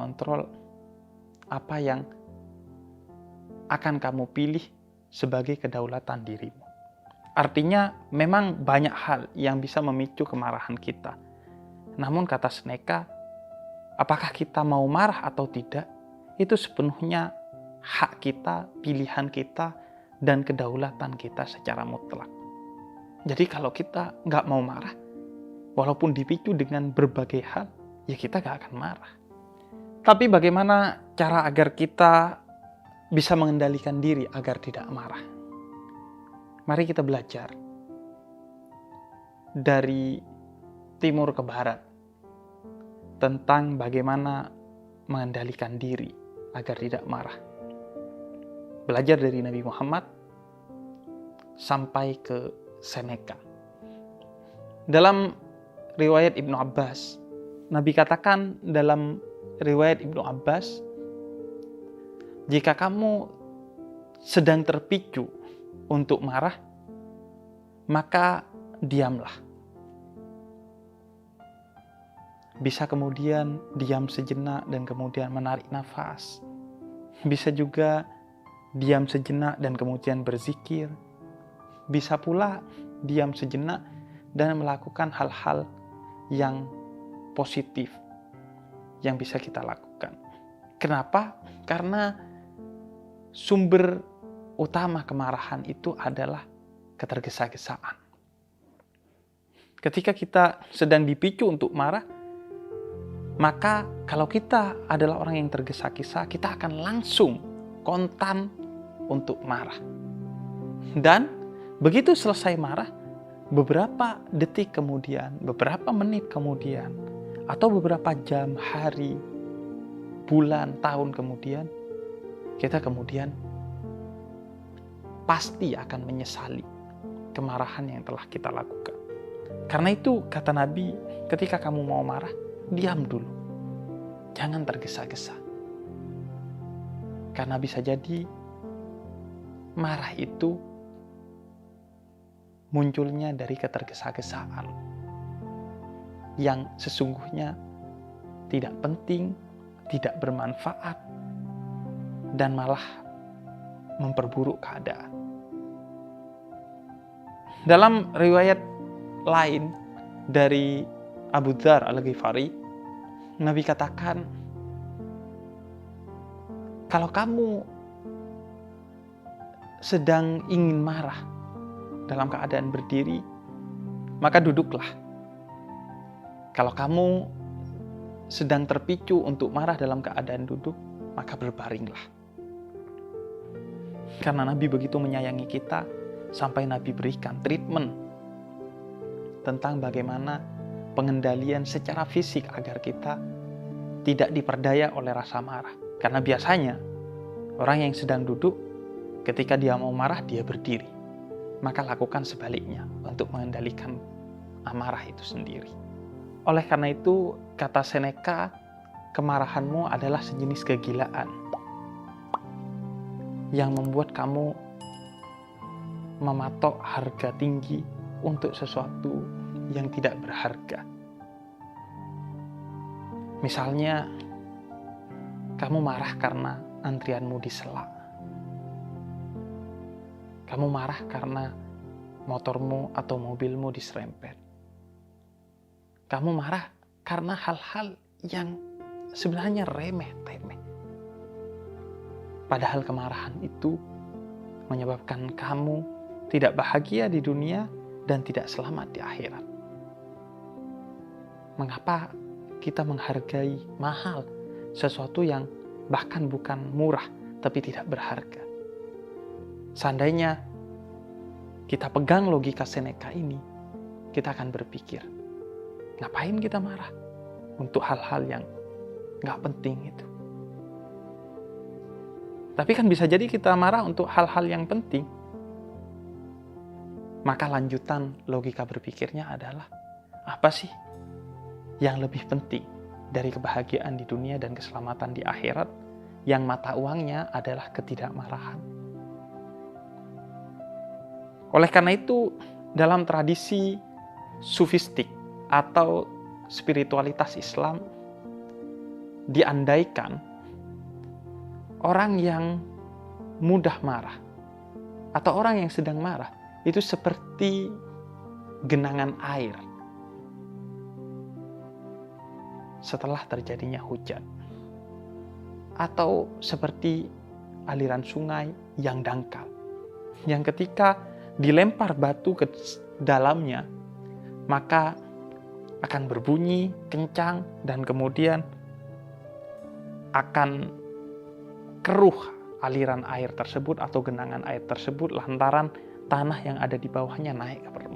kontrol apa yang akan kamu pilih sebagai kedaulatan dirimu. Artinya memang banyak hal yang bisa memicu kemarahan kita. Namun kata Seneca, apakah kita mau marah atau tidak, itu sepenuhnya hak kita, pilihan kita, dan kedaulatan kita secara mutlak. Jadi kalau kita nggak mau marah, walaupun dipicu dengan berbagai hal, ya kita nggak akan marah. Tapi bagaimana cara agar kita bisa mengendalikan diri agar tidak marah? Mari kita belajar dari timur ke barat tentang bagaimana mengendalikan diri agar tidak marah. Belajar dari Nabi Muhammad sampai ke Seneca. Dalam riwayat Ibnu Abbas, Nabi katakan dalam riwayat Ibnu Abbas, jika kamu sedang terpicu untuk marah, maka diamlah. Bisa kemudian diam sejenak dan kemudian menarik nafas. Bisa juga diam sejenak dan kemudian berzikir. Bisa pula diam sejenak dan melakukan hal-hal yang positif yang bisa kita lakukan. Kenapa? Karena sumber utama kemarahan itu adalah ketergesa-gesaan. Ketika kita sedang dipicu untuk marah, maka kalau kita adalah orang yang tergesa-gesa, kita akan langsung kontan untuk marah. Dan begitu selesai marah, beberapa detik kemudian, beberapa menit kemudian, atau beberapa jam, hari, bulan, tahun kemudian, kita kemudian pasti akan menyesali kemarahan yang telah kita lakukan. Karena itu kata Nabi, ketika kamu mau marah, diam dulu. Jangan tergesa-gesa. Karena bisa jadi marah itu munculnya dari ketergesa-gesaan yang sesungguhnya tidak penting, tidak bermanfaat, dan malah memperburuk keadaan. Dalam riwayat lain dari Abu Dzar Al-Ghifari, Nabi katakan, kalau kamu sedang ingin marah dalam keadaan berdiri, maka duduklah. Kalau kamu sedang terpicu untuk marah dalam keadaan duduk, maka berbaringlah. Karena Nabi begitu menyayangi kita, sampai Nabi berikan treatment tentang bagaimana pengendalian secara fisik agar kita tidak diperdaya oleh rasa marah. Karena biasanya orang yang sedang duduk, ketika dia mau marah, dia berdiri. Maka lakukan sebaliknya untuk mengendalikan amarah itu sendiri. Oleh karena itu, kata Seneca, kemarahanmu adalah sejenis kegilaan yang membuat kamu mematok harga tinggi untuk sesuatu yang tidak berharga. Misalnya, kamu marah karena antrianmu disela. Kamu marah karena motormu atau mobilmu diserempet. Kamu marah karena hal-hal yang sebenarnya remeh-temeh. Padahal kemarahan itu menyebabkan kamu tidak bahagia di dunia dan tidak selamat di akhirat. Mengapa kita menghargai mahal sesuatu yang bahkan bukan murah tapi tidak berharga? Seandainya kita pegang logika Seneca ini, kita akan berpikir, ngapain kita marah untuk hal-hal yang gak penting itu? Tapi kan bisa jadi kita marah untuk hal-hal yang penting. Maka lanjutan logika berpikirnya adalah, apa sih yang lebih penting dari kebahagiaan di dunia dan keselamatan di akhirat, yang mata uangnya adalah ketidakmarahan? Oleh karena itu, dalam tradisi sufistik atau spiritualitas Islam, diandaikan orang yang mudah marah atau orang yang sedang marah itu seperti genangan air setelah terjadinya hujan, atau seperti aliran sungai yang dangkal, yang ketika dilempar batu ke dalamnya maka akan berbunyi kencang dan kemudian akan keruh aliran air tersebut atau genangan air tersebut lantaran tanah yang ada di bawahnya naik ke permukaan.